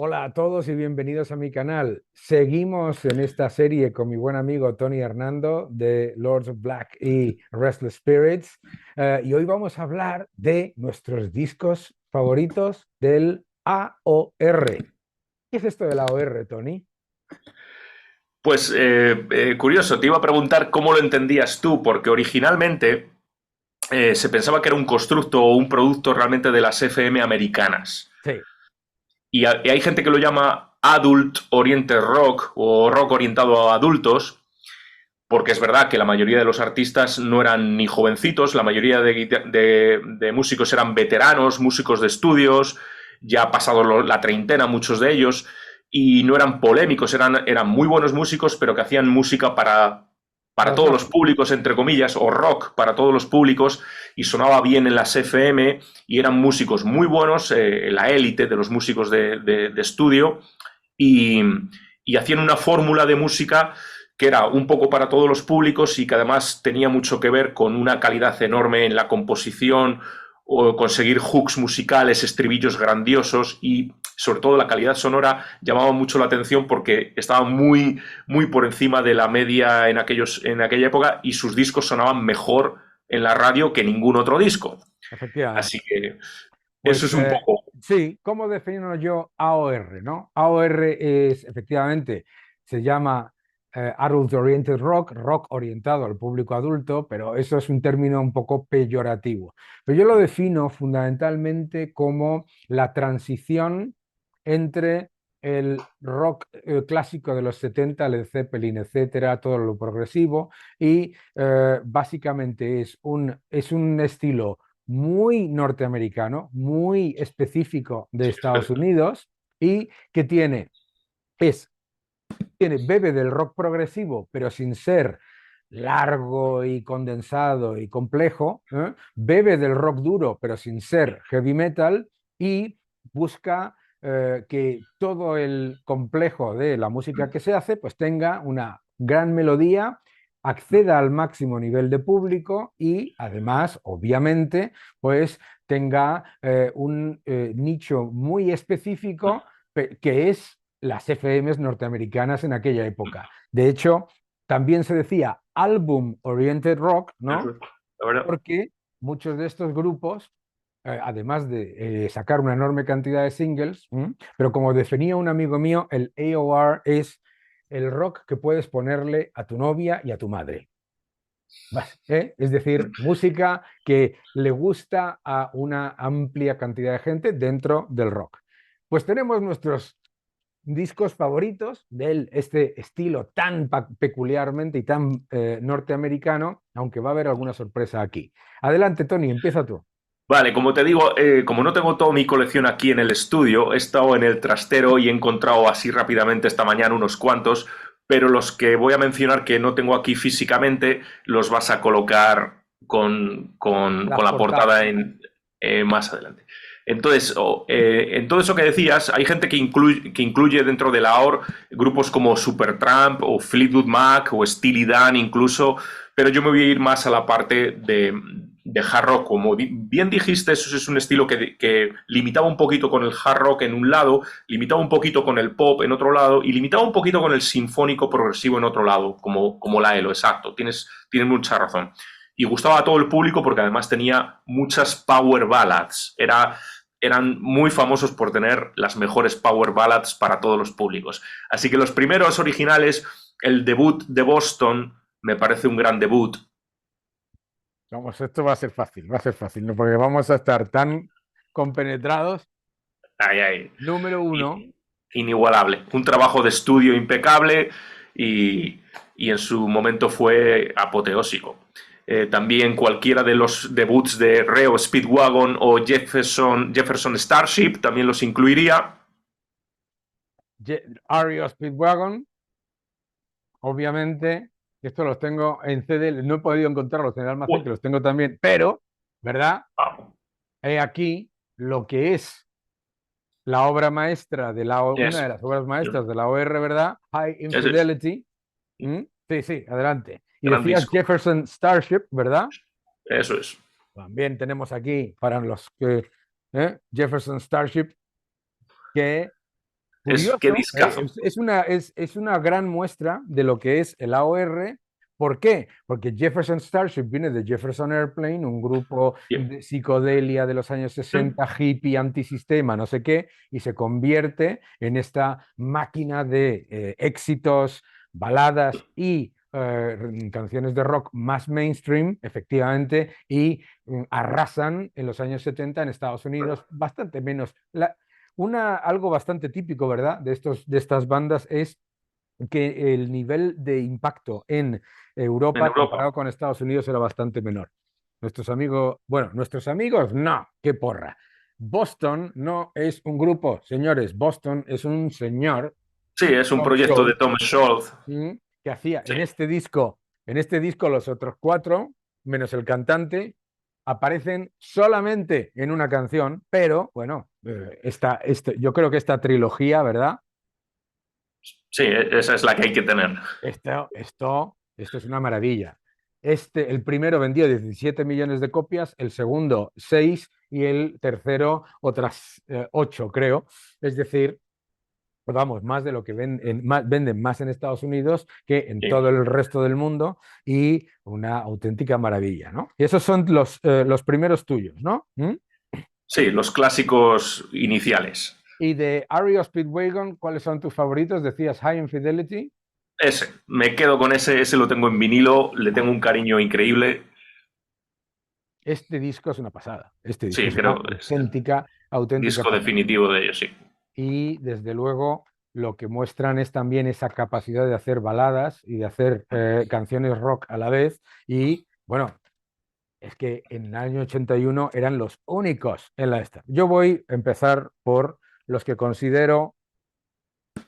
Hola a todos y bienvenidos a mi canal. Seguimos en esta serie con mi buen amigo Tony Hernando de Lords of Black y Restless Spirits. Y hoy vamos a hablar de nuestros discos favoritos del AOR. ¿Qué es esto del AOR, Tony? Pues curioso, te iba a preguntar cómo lo entendías tú, porque originalmente se pensaba que era un constructo o un producto realmente de las FM americanas. Sí, Y hay gente que lo llama Adult Oriented Rock o rock orientado a adultos, porque es verdad que la mayoría de los artistas no eran ni jovencitos, la mayoría de músicos eran veteranos, músicos de estudios, ya pasado la treintena muchos de ellos, y no eran polémicos, eran muy buenos músicos, pero que hacían música para para todos los todos. públicos, entre comillas, o rock para todos los públicos, y sonaba bien en las FM, y eran músicos muy buenos, la élite de los músicos de estudio, y, y hacían una fórmula de música que era un poco para todos los públicos y que además tenía mucho que ver con una calidad enorme en la composición o conseguir hooks musicales, estribillos grandiosos y sobre todo la calidad sonora llamaba mucho la atención porque estaba muy por encima de la media en aquella época y sus discos sonaban mejor en la radio que ningún otro disco. Efectivamente. Así que eso Pues es un poco. sí, ¿cómo defino yo AOR, no? AOR es, efectivamente, se llama Adult Oriented Rock, rock orientado al público adulto, pero eso es un término un poco peyorativo. Pero yo lo defino fundamentalmente como la transición entre el rock clásico de los 70, Led Zeppelin, etcétera, todo lo progresivo, y básicamente es un estilo muy norteamericano, muy específico de Estados Unidos y que es, bebe del rock progresivo, pero sin ser largo y condensado y complejo, ¿eh? Bebe del rock duro, pero sin ser heavy metal y busca que todo el complejo de la música que se hace pues tenga una gran melodía, acceda al máximo nivel de público y además, obviamente, pues tenga un nicho muy específico que es las FMs norteamericanas en aquella época. De hecho, también se decía Album Oriented Rock, ¿no? La verdad. Porque muchos de estos grupos, además de sacar una enorme cantidad de singles, pero como definía un amigo mío, el AOR es el rock que puedes ponerle a tu novia y a tu madre. Es decir, música que le gusta a una amplia cantidad de gente dentro del rock. Pues tenemos nuestros discos favoritos de este estilo tan peculiarmente y tan norteamericano, aunque va a haber alguna sorpresa aquí. Adelante, Tony, empieza tú. Vale, como te digo, como no tengo toda mi colección aquí en el estudio, he estado en el trastero y he encontrado así rápidamente esta mañana unos cuantos, pero los que voy a mencionar que no tengo aquí físicamente, los vas a colocar Las con la portada portadas. más adelante. Entonces, en todo eso que decías, hay gente que incluye dentro de la AOR grupos como Supertramp o Fleetwood Mac o Steely Dan incluso, pero yo me voy a ir más a la parte de hard rock. Como bien dijiste, eso es un estilo que limitaba un poquito con el hard rock en un lado, limitaba un poquito con el pop en otro lado y limitaba un poquito con el sinfónico progresivo en otro lado, como la ELO, exacto, tienes mucha razón. Y gustaba a todo el público porque además tenía muchas power ballads. Eran muy famosos por tener las mejores power ballads para todos los públicos. Así que los primeros originales, el debut de Boston, me parece un gran debut. Vamos, esto va a ser fácil, ¿no? Porque vamos a estar tan compenetrados. Ay, ay. Número uno, Inigualable. Un trabajo de estudio impecable y en su momento fue apoteósico. También cualquiera de los debuts de Reo Speedwagon o Jefferson Starship también los incluiría. Ario Speedwagon, obviamente, esto los tengo en CD, no he podido encontrarlos en el almacén, que los tengo también, pero, ¿verdad? Wow. He aquí lo que es la obra maestra de una Eso. de las obras maestras de la OR, ¿verdad? High Ese es. Infidelity. ¿Mm? Sí, sí, adelante. Y Gran decías disco. Jefferson Starship, ¿verdad? Eso es. También tenemos aquí para los que Jefferson Starship, que Qué Curioso, discazo. es una gran muestra de lo que es el AOR. ¿Por qué? Porque Jefferson Starship viene de Jefferson Airplane, un grupo de psicodelia de los años 60, hippie, antisistema, no sé qué, y se convierte en esta máquina de éxitos, baladas y canciones de rock más mainstream, efectivamente, y arrasan en los años 70 en Estados Unidos, bastante menos. Algo bastante típico, ¿verdad? De estas bandas es que el nivel de impacto en En Europa Europa. comparado con Estados Unidos era bastante menor. Nuestros amigos, no, qué porra. Boston no es un grupo, señores. Boston es un señor, Sí, es un Tom proyecto de Scholz, Tom Scholz. que hacía Sí. en este disco los otros cuatro, menos el cantante, aparecen solamente en una canción, pero bueno, yo creo que esta trilogía, ¿verdad? Sí, esa es la que hay que tener. Esto es una maravilla. El primero vendió 17 millones de copias, el segundo 6 y el tercero otras 8, creo. Es decir, vamos, más de lo que venden más en Estados Unidos que en Sí. todo el resto del mundo y una auténtica maravilla, ¿no? Y esos son los primeros tuyos, ¿no? ¿Mm? Sí, los clásicos iniciales. Y de REO Speedwagon, ¿cuáles son tus favoritos? Decías High Infidelity. Ese, me quedo con ese lo tengo en vinilo, le tengo un cariño increíble. Este disco es una pasada. Este disco Sí, es una creo que es el auténtica disco pasada. definitivo de ellos, sí. Y desde luego lo que muestran es también esa capacidad de hacer baladas y de hacer canciones rock a la vez. Y bueno, es que en el año 81 eran los únicos en la esta. Yo voy a empezar por los que considero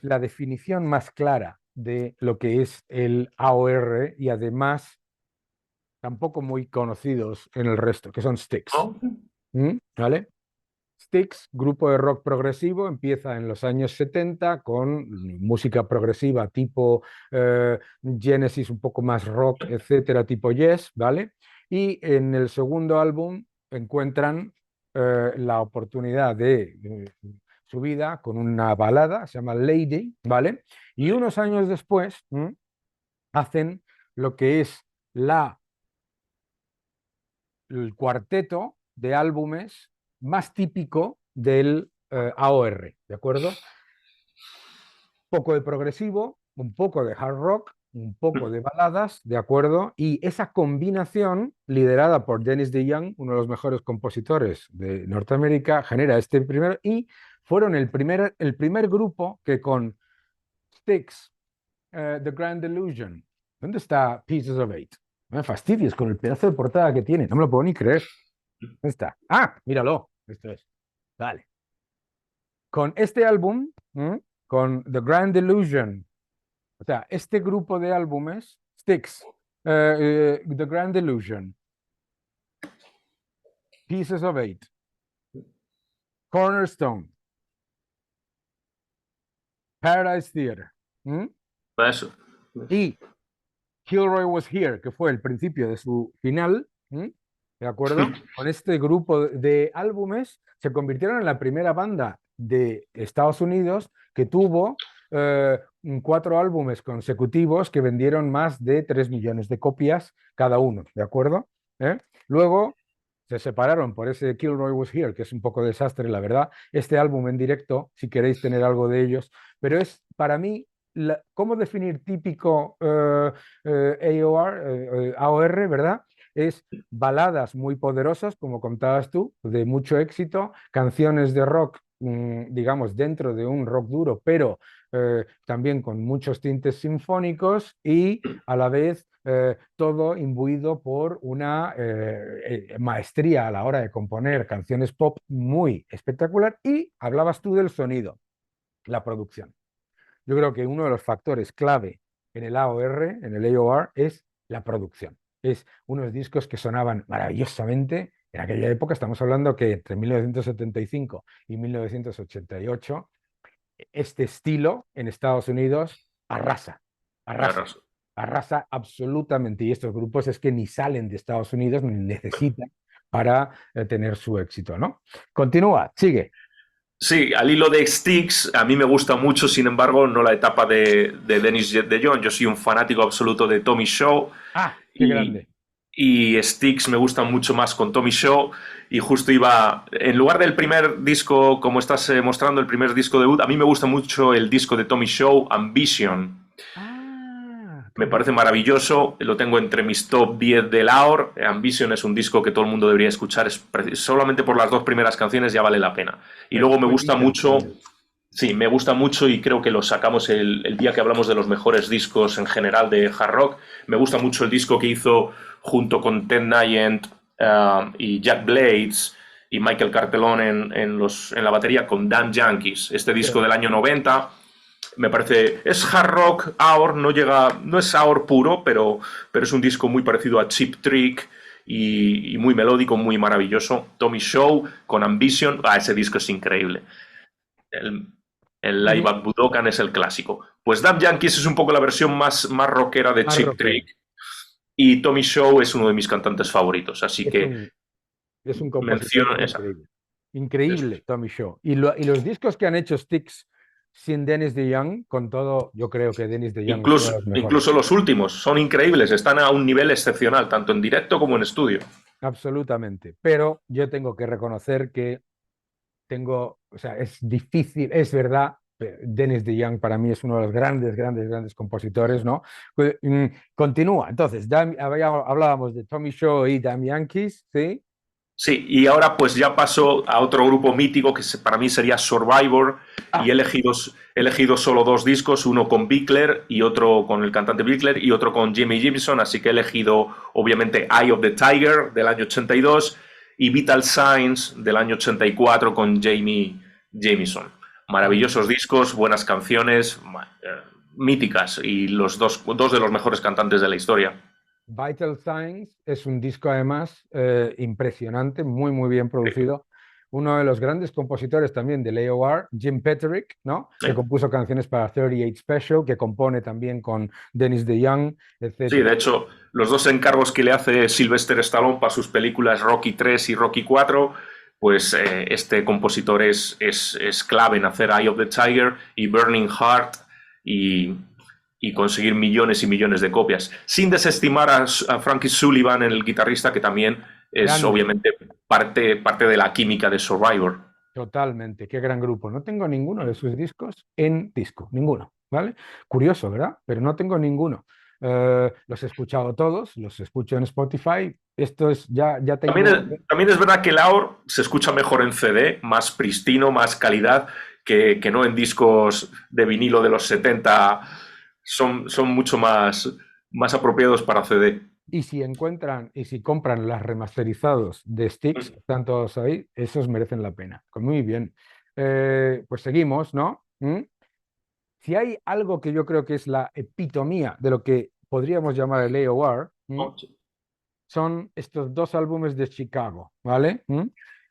la definición más clara de lo que es el AOR y además tampoco muy conocidos en el resto, que son Styx. ¿No? ¿Vale? Styx, grupo de rock progresivo, empieza en los años 70 con música progresiva tipo Genesis, un poco más rock, etcétera, tipo Yes, ¿vale? Y en el segundo álbum encuentran la oportunidad de su vida con una balada, se llama Lady, ¿vale? Y unos años después hacen lo que es la el cuarteto de álbumes más típico del AOR, ¿de acuerdo? Un poco de progresivo, un poco de hard rock, un poco de baladas, ¿de acuerdo? Y esa combinación, liderada por Dennis DeYoung, uno de los mejores compositores de Norteamérica, genera este primero y fueron el primer grupo que con Styx, The Grand Delusion, ¿dónde está Pieces of Eight? No me fastidies con el pedazo de portada que tiene, no me lo puedo ni creer. ¿Dónde está? Ah, míralo. Esto es. Vale. Con este álbum, con The Grand Illusion, o sea, este grupo de álbumes, Styx, The Grand Illusion, Pieces of Eight, Cornerstone, Paradise Theater, Eso. y Kilroy Was Here, que fue el principio de su final, ¿de acuerdo? Con este grupo de álbumes se convirtieron en la primera banda de Estados Unidos que tuvo 4 álbumes consecutivos que vendieron más de 3 millones de copias cada uno, ¿de acuerdo? Luego se separaron por ese Kilroy Was Here, que es un poco desastre, la verdad. Este álbum en directo, si queréis tener algo de ellos, pero es para mí ¿cómo definir típico AOR, ¿verdad? Es baladas muy poderosas, como contabas tú, de mucho éxito, canciones de rock, digamos, dentro de un rock duro, pero también con muchos tintes sinfónicos y a la vez todo imbuido por una maestría a la hora de componer canciones pop muy espectacular. Y hablabas tú del sonido, la producción. Yo creo que uno de los factores clave en el AOR, en el AOR, es la producción. Es unos discos que sonaban maravillosamente. En aquella época estamos hablando que entre 1975 y 1988, este estilo en Estados Unidos arrasa, arrasa, Claro. arrasa absolutamente. Y estos grupos es que ni salen de Estados Unidos ni necesitan para tener su éxito, ¿no? Continúa, sigue. Sí, al hilo de Styx, a mí me gusta mucho, sin embargo, no la etapa de Dennis de Jong. Yo soy un fanático absoluto de Tommy Shaw Ah, qué y, grande. y Styx me gusta mucho más con Tommy Shaw. Y justo iba, en lugar del primer disco, como estás mostrando, el primer disco debut, a mí me gusta mucho el disco de Tommy Shaw, Ambition. Ah, qué Me parece bien. maravilloso, lo tengo entre mis top 10 de Laor. Ambition es un disco que todo el mundo debería escuchar, solamente por las dos primeras canciones ya vale la pena. Y Es luego me gusta joyita mucho, también. sí, me gusta mucho y creo que lo sacamos el día que hablamos de los mejores discos en general de hard rock. Me gusta mucho el disco que hizo junto con Ted Nugent y Jack Blades y Michael Cartelón en la batería con Dan Yankees. Este disco del año 90 me parece, es hard rock, AOR, no es AOR puro, pero es un disco muy parecido a Cheap Trick y muy melódico, muy maravilloso. Tommy Shaw con Ambition, ese disco es increíble. El, el Live Ujú. at Budokan es el clásico. Pues Damn Yankees es un poco la versión más rockera de Más Cheap rockero. Trick y Tommy Shaw es uno de mis cantantes favoritos, así Es que un, es un compositor menciono esa. increíble. Eso Increíble, es. Tommy Shaw. Y los discos que han hecho Styx sin Dennis DeYoung, con todo, yo creo que Dennis DeYoung es uno de los mejores. Incluso los últimos son increíbles, están a un nivel excepcional, tanto en directo como en estudio. Absolutamente. Pero yo tengo que reconocer que o sea, es difícil, es verdad. Dennis DeYoung para mí es uno de los grandes, grandes, grandes compositores, ¿no? Continúa. Entonces, hablábamos de Tommy Shaw y Damn Yankees, ¿sí? Sí, y ahora pues ya paso a otro grupo mítico que para mí sería Survivor y Ah, he elegido solo dos discos, uno con Bickler y otro con el cantante Bickler y otro con Jimmy Gibson, así que he elegido obviamente Eye of the Tiger del año 82 y Vital Signs del año 84 con Jamie Jamison. Maravillosos fantástico. discos, buenas canciones, míticas y dos de los mejores cantantes de la historia. Vital Signs es un disco además impresionante, muy, muy bien producido. Uno de los grandes compositores también del AOR, Jim Petterick, ¿no? Que ¿Eh? compuso canciones para 38 Special, que compone también con Dennis DeYoung, Sí, de etcétera. hecho, los dos encargos que le hace Sylvester Stallone para sus películas Rocky 3 y Rocky 4, pues este compositor es clave en hacer Eye of the Tiger y Burning Heart y, y conseguir millones y millones de copias. Sin desestimar a Frankie Sullivan, el guitarrista, que también es Grande, obviamente parte de la química de Survivor. totalmente, qué gran grupo. No tengo ninguno de sus discos en disco, ninguno, ¿vale? Curioso, ¿verdad? Pero no tengo ninguno. Los he escuchado todos, los escucho en Spotify. Esto es, ya También tengo. también es verdad que el AOR se escucha mejor en CD, más pristino, más calidad, que no en discos de vinilo de los 70. Son mucho más apropiados para CD. Y si y si compran las remasterizados de Styx, están todos ahí, esos merecen la pena. Muy bien. Pues seguimos, ¿no? Si hay algo que yo creo que es la epitomía de lo que podríamos llamar el AOR, son estos dos álbumes de Chicago, ¿vale?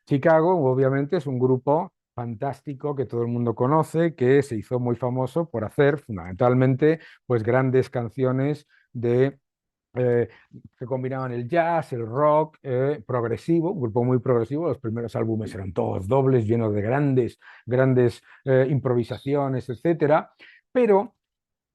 Chicago, obviamente, es un grupo fantástico que todo el mundo conoce, que se hizo muy famoso por hacer fundamentalmente pues grandes canciones de eh, que combinaban el jazz, el rock, progresivo, un grupo muy progresivo. Los primeros álbumes eran todos dobles, llenos de grandes, grandes improvisaciones, etcétera. Pero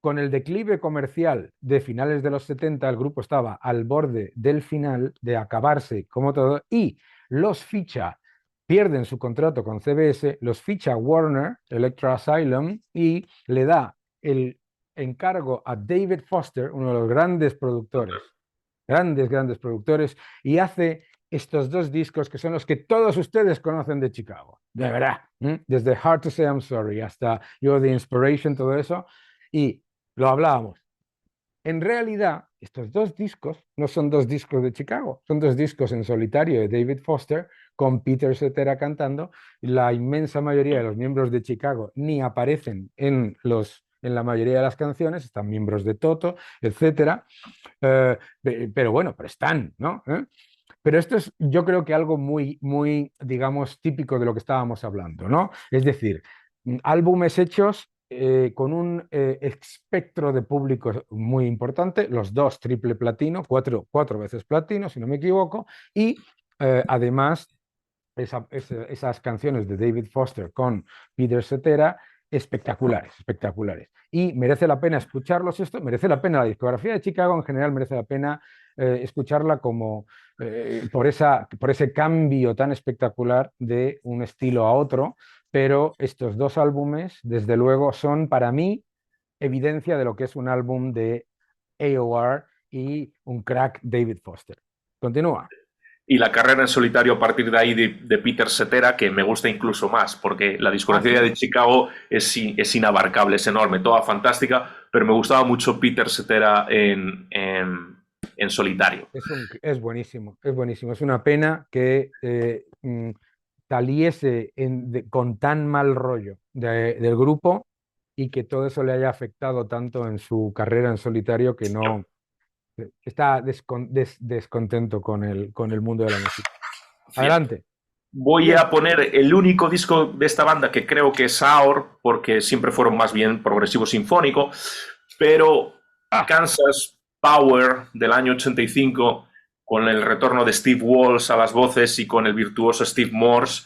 con el declive comercial de finales de los 70, el grupo estaba al borde del final, de acabarse como todo, y los ficha, pierden su contrato con CBS, los ficha Warner, Electra Asylum, y le da el encargo a David Foster, uno de los grandes, grandes productores, y hace estos dos discos que son los que todos ustedes conocen de Chicago, de verdad, desde Hard to Say I'm Sorry hasta You're the Inspiration, todo eso, y lo hablábamos. En realidad, estos dos discos no son dos discos de Chicago, son dos discos en solitario de David Foster con Peter Cetera cantando. La inmensa mayoría de los miembros de Chicago ni aparecen en la mayoría de las canciones, están miembros de Toto, etcétera. Pero bueno, pero están, ¿no? Pero esto es, yo creo que algo muy, muy, digamos, típico de lo que estábamos hablando, ¿no? Es decir, álbumes hechos con un espectro de públicos muy importante, los dos triple platino, cuatro veces platino, si no me equivoco, y además esas canciones de David Foster con Peter Cetera, espectaculares, espectaculares. Y merece la pena escucharlos esto, merece la pena la discografía de Chicago en general, merece la pena escucharla como por ese cambio tan espectacular de un estilo a otro, pero estos dos álbumes, desde luego, son para mí evidencia de lo que es un álbum de AOR y un crack David Foster. Continúa. Y la carrera en solitario a partir de ahí de Peter Cetera, que me gusta incluso más, porque la Ah, discografía sí. de Chicago es inabarcable, es enorme, toda fantástica, pero me gustaba mucho Peter Cetera en solitario. Es buenísimo, es buenísimo. Es una pena que saliese con tan mal rollo del grupo y que todo eso le haya afectado tanto en su carrera en solitario que no está descontento con el mundo de la música. Cierto. Adelante. Voy Bien. a poner el único disco de esta banda que creo que es Aor, porque siempre fueron más bien progresivo sinfónico, pero Ah, Kansas Power del año 85, con el retorno de Steve Walsh a las voces y con el virtuoso Steve Morse,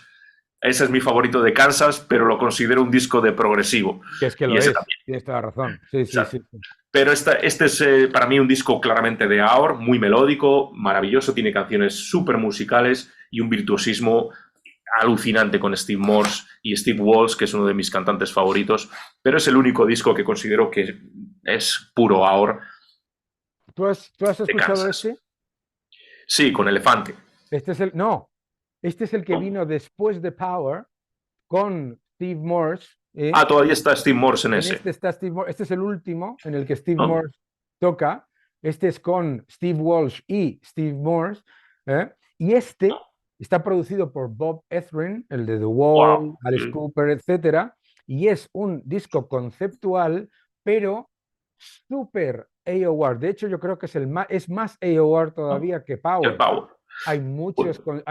ese es mi favorito de Kansas, pero lo considero un disco de progresivo. que es que Y lo ese es, también. tienes toda la razón. Sí, sí, Exacto. sí. Pero este es para mí un disco claramente de Aor, muy melódico, maravilloso, tiene canciones súper musicales y un virtuosismo alucinante con Steve Morse y Steve Walsh, que es uno de mis cantantes favoritos, pero es el único disco que considero que es puro Aor ¿Tú has de escuchado Kansas. este? Sí, con Elefante. Este es el, no, este es el que ¿No? vino después de Power con Steve Morse. Ah, todavía está Steve Morse en En ese. este está Steve Morse. Este es el último en el que Steve ¿No? Morse toca. Este es con Steve Walsh y Steve Morse. ¿Eh? Y este está producido por Bob Ezrin, el de The Wall, Wow. Alice Cooper, etcétera. Y es un disco conceptual, pero súper AOR. De hecho, yo creo que es más AOR todavía que El Power. Power. Hay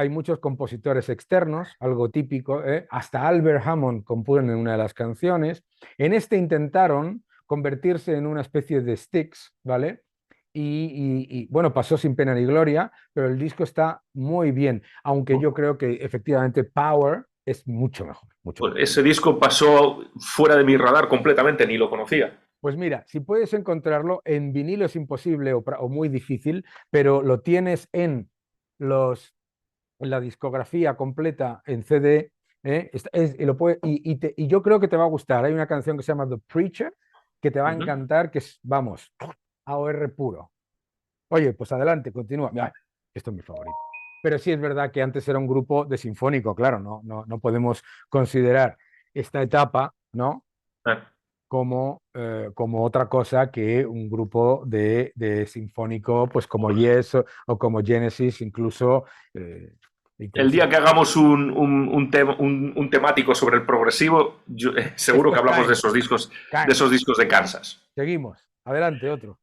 muchos compositores externos, algo típico, ¿eh? Hasta Albert Hammond compuso en una de las canciones. En este intentaron convertirse en una especie de Styx, ¿vale? Bueno, pasó sin pena ni gloria, pero el disco está muy bien, aunque yo creo que efectivamente Power es mucho mejor, mucho Pues mejor. ese disco pasó fuera de mi radar completamente, ni lo conocía. Pues mira, si puedes encontrarlo en vinilo es imposible o muy difícil, pero lo tienes los la discografía completa en CD, y yo creo que te va a gustar. Hay una canción que se llama The Preacher que te va a Uh -huh. encantar, que es, vamos, AOR puro. Oye, pues adelante, continúa. Ay, esto es mi favorito. Pero sí es verdad que antes era un grupo de sinfónico, claro, no podemos considerar esta etapa, ¿no? Como otra cosa que un grupo de sinfónico, pues como Yes o como Genesis, El incluso día que hagamos un temático sobre el progresivo, seguro que estos hablamos caen, de caen. esos discos de Kansas. Seguimos. Adelante, otro.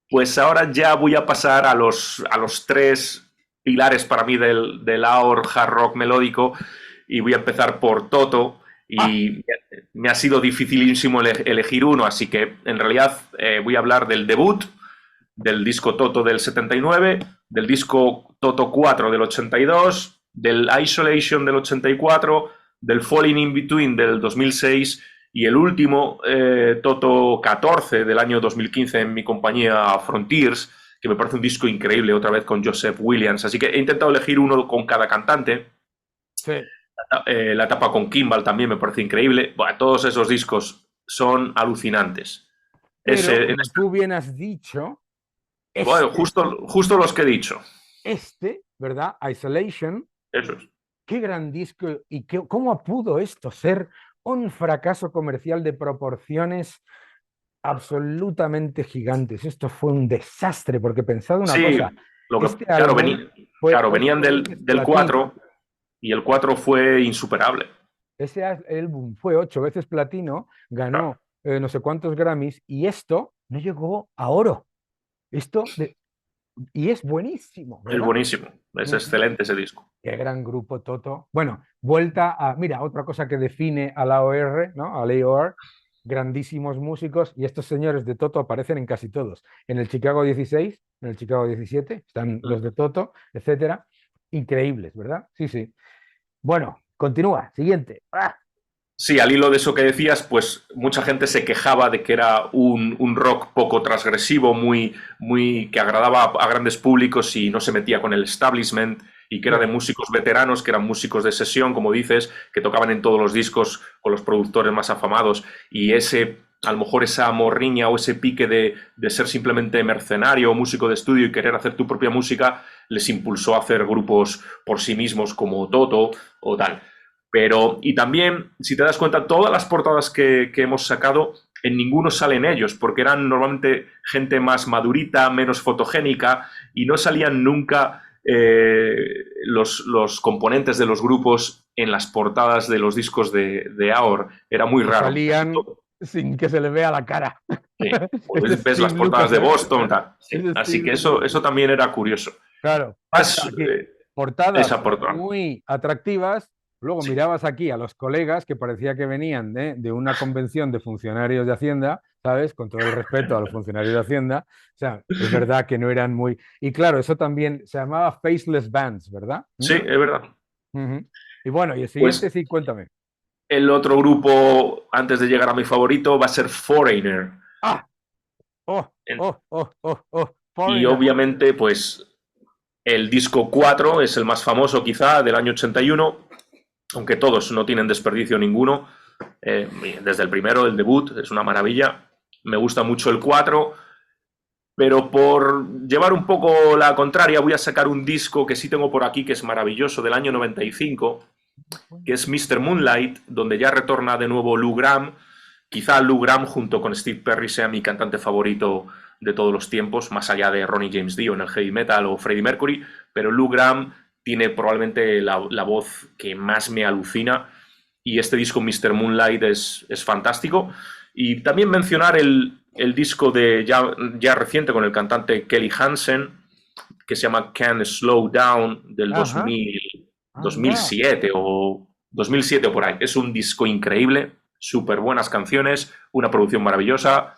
Pues ahora ya voy a pasar a los tres pilares para mí del AOR hard rock melódico y voy a empezar por Toto Ah, y me ha sido dificilísimo elegir uno, así que en realidad voy a hablar del debut, del disco Toto del 79, del disco Toto 4 del 82, del Isolation del 84, del Falling in Between del 2006 y el último, Toto 14 del año 2015 en mi compañía Frontiers, que me parece un disco increíble, otra vez con Joseph Williams. Así que he intentado elegir uno con cada cantante. sí. La etapa con Kimball también me parece increíble. Bueno, todos esos discos son alucinantes. Pero, En como tú bien has dicho, bueno, este, justo los que he dicho. ¿verdad? Isolation, Eso es. qué gran disco y cómo pudo esto ser un fracaso comercial de proporciones absolutamente gigantes. Esto fue un desastre, porque pensad una Sí, cosa, este claro, álbum fue venían 8 veces del platino. 4 y el 4 fue insuperable. Ese álbum fue 8 veces platino, Claro, ganó no sé cuántos Grammys y esto no llegó a oro. Esto de- y es buenísimo, es ¿verdad? buenísimo. Es Ujú. excelente ese disco. Qué gran grupo, Toto. Bueno, vuelta a, mira, otra cosa que define a la OR, ¿no? A la AOR, grandísimos músicos, y estos señores de Toto aparecen en casi todos. En el Chicago 16, en el Chicago 17, están los de Toto, etcétera. Increíbles, ¿verdad? Sí, sí. Bueno, continúa, siguiente. ¡Ah! Sí, al hilo de eso que decías, pues mucha gente se quejaba de que era un rock poco transgresivo, que agradaba a grandes públicos y no se metía con el establishment, y que era de Ya, músicos veteranos, que eran músicos de sesión, como dices, que tocaban en todos los discos con los productores más afamados, y a lo mejor esa morriña o ese pique de ser simplemente mercenario o músico de estudio y querer hacer tu propia música, les impulsó a hacer grupos por sí mismos como Toto o tal. Pero, y también, si te das cuenta, todas las portadas que hemos sacado, en ninguno salen ellos, porque eran normalmente gente más madurita, menos fotogénica, y no salían nunca los componentes de los grupos en las portadas de los discos de AOR. Era muy o raro. Casi salían todo. sin que se le vea la cara. Sí. O Este ves las Steve portadas Lucas, de ¿eh? Boston, tal. Sí. Ese Así Steve que Lucas. eso también era curioso. Claro, Más aquí portadas esa portada. muy atractivas. Luego Sí. mirabas aquí a los colegas que parecía que venían de una convención de funcionarios de Hacienda, ¿sabes? Con todo el respeto a los funcionarios de Hacienda. O sea, es verdad que no eran muy... Y claro, eso también se llamaba Faceless Bands, ¿verdad? ¿Mm? Sí, es verdad. Ujú. Y bueno, y el siguiente, Pues sí, cuéntame. el otro grupo, antes de llegar a mi favorito, va a ser Foreigner. ¡Ah! ¡Oh, oh, oh, oh, oh! Y Foreigner. obviamente, pues el disco 4 es el más famoso quizá del año 81, aunque todos no tienen desperdicio ninguno. Desde el primero, el debut, es una maravilla. Me gusta mucho el 4, pero por llevar un poco la contraria, voy a sacar un disco que sí tengo por aquí, que es maravilloso, del año 95, que es Mr. Moonlight, donde ya retorna de nuevo Lou Gramm. Quizá Lou Gramm junto con Steve Perry sea mi cantante favorito de todos los tiempos, más allá de Ronnie James Dio en el heavy metal o Freddie Mercury, pero Lou Gramm tiene probablemente la voz que más me alucina, y este disco Mr. Moonlight es fantástico. Y también mencionar el disco de ya reciente con el cantante Kelly Hansen, que se llama Can't Slow Down, del Ajá, anda. 2007 o 2007 o por ahí. Es un disco increíble, súper buenas canciones, una producción maravillosa.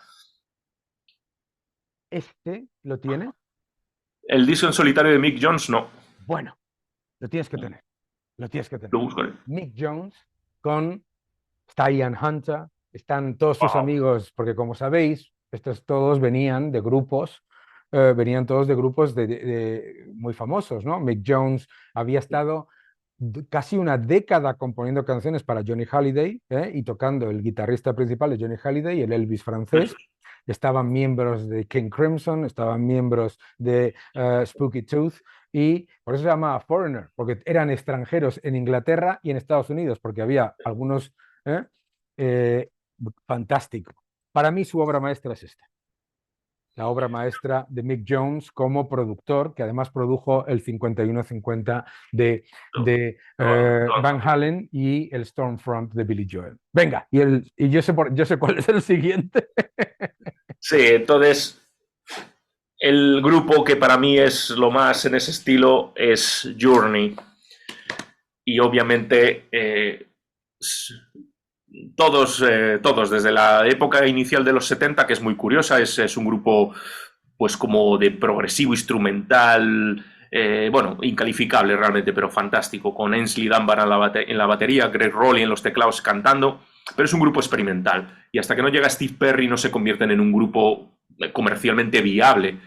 ¿Este lo tiene? El disco en solitario de Mick Jones, no. Bueno, lo tienes que tener. Lo tienes que Lo tener. busco. Mick Jones con está Ian Hunter, están todos sus Wow. amigos, porque como sabéis, estos todos venían de grupos, venían todos de grupos muy famosos, ¿no? Mick Jones había estado casi una década componiendo canciones para Johnny Hallyday, y tocando el guitarrista principal de Johnny Hallyday, el Elvis francés. Estaban miembros de King Crimson, estaban miembros de Spooky Tooth, y por eso se llamaba Foreigner, porque eran extranjeros en Inglaterra y en Estados Unidos, porque había algunos. ¿Eh? Eh, Fantástico. Para mí su obra maestra es esta, la obra maestra de Mick Jones como productor, que además produjo el 51-50 de Van Halen y el Stormfront de Billy Joel. Venga, y yo sé cuál es el siguiente. Sí, entonces el grupo que para mí es lo más en ese estilo es Journey. Y obviamente todos, desde la época inicial de los 70, que es muy curiosa, es un grupo pues como de progresivo instrumental, bueno, incalificable realmente, pero fantástico, con Ainsley Dunbar en la batería, Greg Rowley en los teclados cantando, pero es un grupo experimental, y hasta que no llega Steve Perry no se convierten en un grupo comercialmente viable.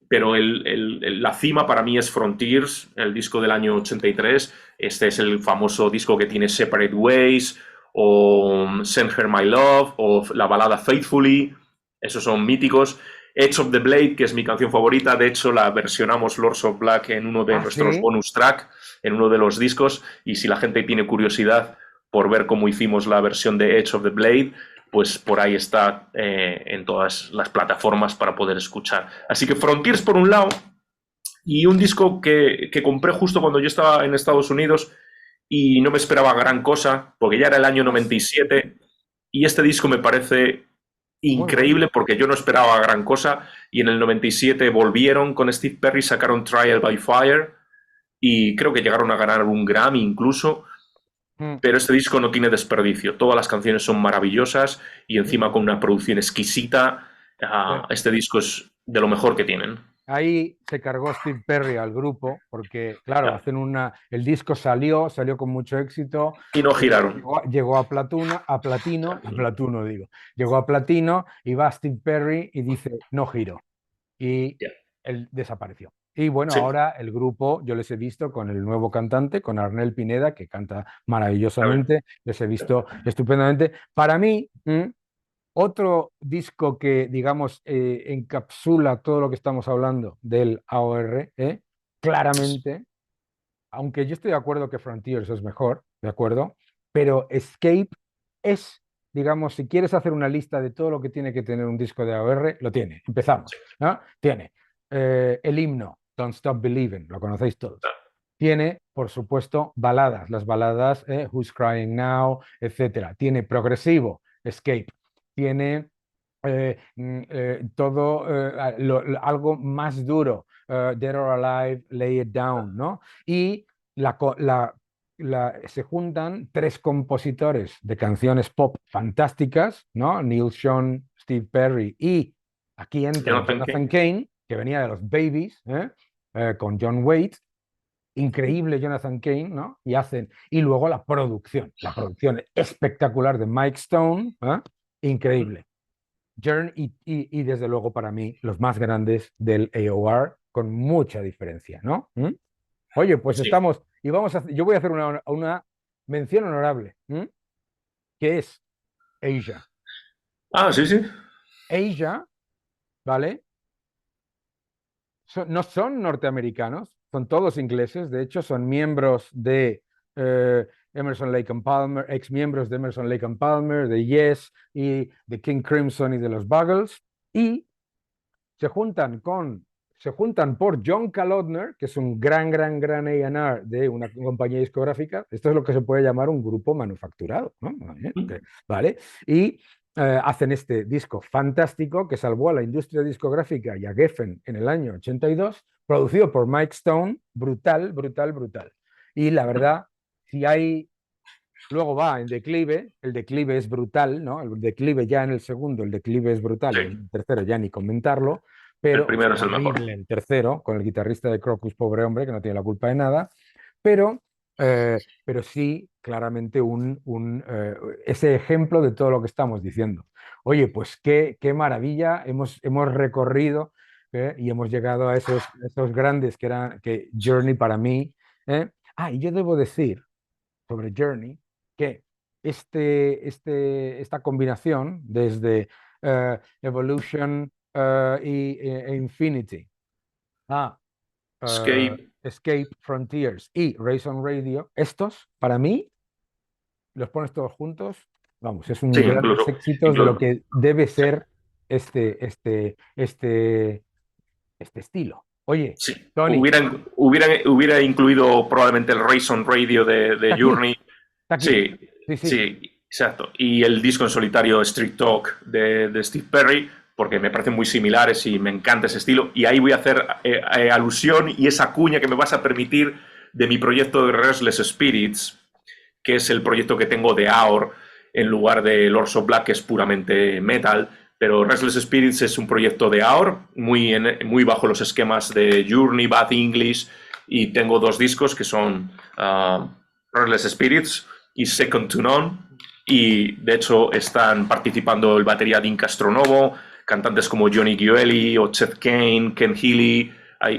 Pero la cima para mí es Frontiers, el disco del año 83. Este es el famoso disco que tiene Separate Ways, o Send Her My Love, o la balada Faithfully. Esos son míticos. Edge of the Blade, que es mi canción favorita. De hecho, la versionamos Lords of Black en uno de Ah, nuestros sí. bonus track, en uno de los discos. Y si la gente tiene curiosidad por ver cómo hicimos la versión de Edge of the Blade, pues por ahí está en todas las plataformas para poder escuchar. Así que Frontiers por un lado, y un disco que compré justo cuando yo estaba en Estados Unidos y no me esperaba gran cosa, porque ya era el año 97, y este disco me parece Muy bueno. increíble porque yo no esperaba gran cosa, y en el 97 volvieron con Steve Perry, sacaron Trial by Fire, y creo que llegaron a ganar un Grammy incluso, Mm, pero este disco no tiene desperdicio. Todas las canciones son maravillosas y sí, encima con una producción exquisita. sí. Este disco es de lo mejor que tienen. Ahí se cargó Steve Perry al grupo, porque, claro, Ya. hacen el disco salió con mucho éxito, Y no giraron. llegó a Platuno digo, llegó a platino y va Steve Perry y dice, no giro, y Ya. él desapareció. Y bueno, Sí. ahora el grupo, yo les he visto con el nuevo cantante, con Arnel Pineda, que canta A ver. maravillosamente, les he visto estupendamente. Para mí, otro disco que, digamos, encapsula todo lo que estamos hablando del AOR, claramente, aunque yo estoy de acuerdo que Frontiers es mejor, ¿de acuerdo? Pero Escape es, digamos, si quieres hacer una lista de todo lo que tiene que tener un disco de AOR, lo tiene. Empezamos, ¿no? Tiene el himno, Don't Stop Believing, lo conocéis todos. Tiene, por supuesto, baladas, las baladas Who's Crying Now, etcétera. Tiene progresivo, Escape. Tiene todo algo más duro, Dead or Alive, Lay It Down, ¿no? Y la, se juntan tres compositores de canciones pop fantásticas, ¿no? Neil Schon, Steve Perry y aquí entra Jonathan Jonathan Kane. Cain, que venía de los Babies, con John Waite, increíble Jonathan Cain, ¿no? Y luego la producción espectacular de Mike Stone, increíble. Journey y desde luego para mí los más grandes del AOR con mucha diferencia, ¿no? Oye, pues Sí. estamos y yo voy a hacer una mención honorable, que es Asia. Ah, sí, sí. Asia, ¿vale? No son norteamericanos, son todos ingleses, de hecho son miembros de Emerson, Lake and Palmer, ex miembros de Emerson, Lake and Palmer, de Yes y de King Crimson y de los Buggles, y se juntan se juntan por John Kalodner, que es un gran A&R de una compañía discográfica. Esto es lo que se puede llamar un grupo manufacturado, ¿no? ¿Vale? Y hacen este disco fantástico que salvó a la industria discográfica y a Geffen en el año 82, producido por Mike Stone, brutal, brutal, brutal. Y la verdad, si hay luego va en declive, el declive es brutal, ¿no? El declive ya en el segundo, el declive es brutal Sí. y en el tercero ya ni comentarlo, El pero es primero es el mejor. horrible el tercero, con el guitarrista de Crocus, pobre hombre, que no tiene la culpa de nada, pero sí claramente ese ejemplo de todo lo que estamos diciendo. Oye, pues qué maravilla, hemos recorrido y hemos llegado a esos grandes que Journey para mí. Y yo debo decir sobre Journey, que esta combinación desde Evolution e Infinity a Escape. Escape Frontiers y Rayson Radio, estos para mí los pones todos juntos, vamos, es Sí, un grandes éxitos de lo incluso. que debe Sí. ser este, este, este, este estilo. Oye, Sí. Tony, Hubiera incluido probablemente el Rayson Radio está de aquí, Journey. está aquí. Sí, Sí, sí. sí, exacto. Y el disco en solitario Street Talk de Steve Perry, porque me parecen muy similares y me encanta ese estilo. Y ahí voy a hacer alusión y esa cuña que me vas a permitir de mi proyecto de Restless Spirits, que es el proyecto que tengo de AOR en lugar de Lords of Black, que es puramente metal. Pero Restless Spirits es un proyecto de AOR, muy bajo los esquemas de Journey, Bad English, y tengo dos discos que son Restless Spirits y Second to None, y de hecho están participando el batería Dean Castronovo, cantantes como Johnny Gioeli o Chet Kane, Ken Healy.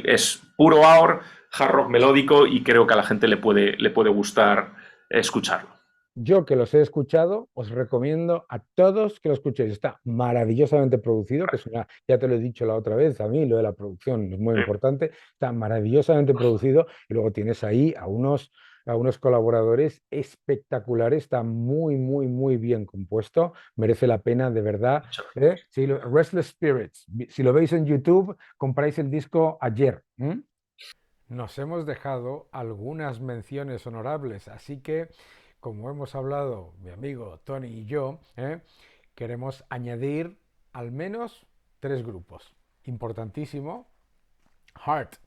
Es puro AOR, hard rock melódico, y creo que a la gente le puede gustar escucharlo. Yo que los he escuchado, os recomiendo a todos que lo escuchéis. Está maravillosamente producido, ya te lo he dicho la otra vez, a mí lo de la producción es muy importante. Está maravillosamente producido y luego tienes ahí a unos colaboradores espectaculares. Está muy, muy, muy bien compuesto. Merece la pena, de verdad. Restless Spirits, si lo veis en YouTube, compráis el disco ayer. Nos hemos dejado algunas menciones honorables, así que, como hemos hablado mi amigo Tony y yo, queremos añadir al menos tres grupos. Importantísimo, Heart.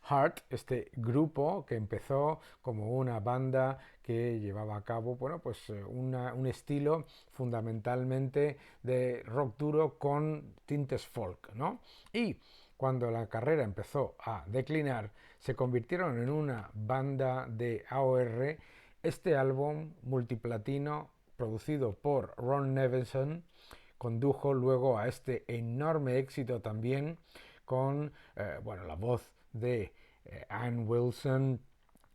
Heart, este grupo que empezó como una banda que llevaba a cabo, bueno, pues un estilo fundamentalmente de rock duro con tintes folk, ¿no? Y cuando la carrera empezó a declinar, se convirtieron en una banda de AOR. Este álbum multiplatino, producido por Ron Nevison, condujo luego a este enorme éxito también con bueno, la voz de Ann Wilson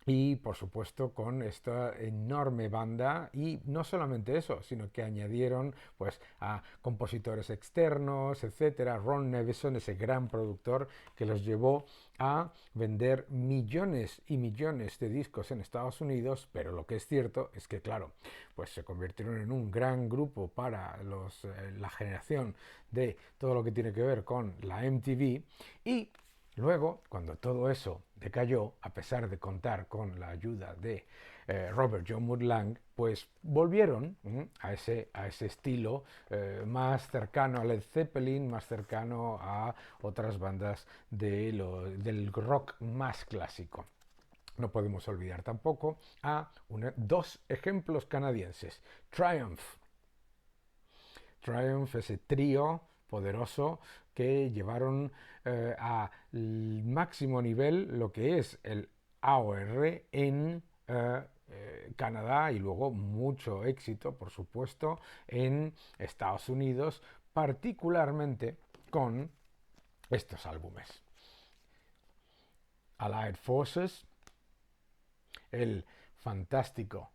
y por supuesto con esta enorme banda, y no solamente eso, sino que añadieron pues a compositores externos, etcétera. Ron Nevison, ese gran productor que los llevó a vender millones y millones de discos en Estados Unidos, pero lo que es cierto es que claro, pues se convirtieron en un gran grupo para la generación de todo lo que tiene que ver con la MTV. Y luego, cuando todo eso decayó, a pesar de contar con la ayuda de Robert John Wood Lang, pues volvieron a ese estilo más cercano a Led Zeppelin, más cercano a otras bandas del rock más clásico. No podemos olvidar tampoco a dos ejemplos canadienses. Triumph, ese trío poderoso que llevaron al máximo nivel lo que es el AOR en Canadá, y luego mucho éxito, por supuesto, en Estados Unidos, particularmente con estos álbumes. Allied Forces, el fantástico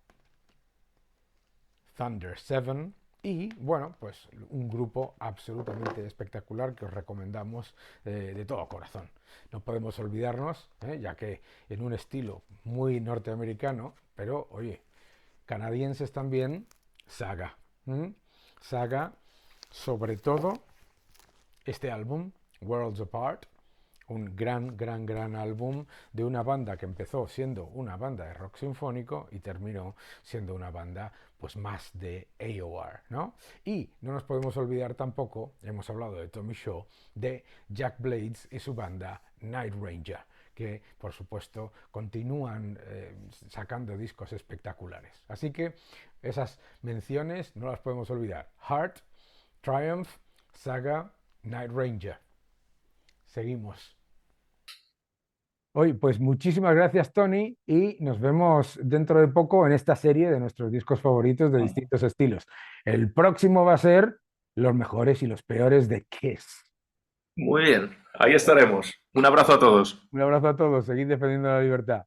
Thunder 7, y bueno, pues un grupo absolutamente espectacular que os recomendamos de todo corazón. No podemos olvidarnos, ya que en un estilo muy norteamericano, pero oye, canadienses también, Saga. Saga, sobre todo este álbum, Worlds Apart, un gran álbum de una banda que empezó siendo una banda de rock sinfónico y terminó siendo una banda pues más de AOR, ¿no? Y no nos podemos olvidar tampoco, hemos hablado de Tommy Shaw, de Jack Blades y su banda Night Ranger, que por supuesto continúan sacando discos espectaculares. Así que esas menciones no las podemos olvidar. Heart, Triumph, Saga, Night Ranger. Seguimos. Hoy, pues muchísimas gracias, Tony, y nos vemos dentro de poco en esta serie de nuestros discos favoritos de distintos estilos. El próximo va a ser los mejores y los peores de Kiss. Muy bien, ahí estaremos. Un abrazo a todos. Un abrazo a todos, seguid defendiendo la libertad.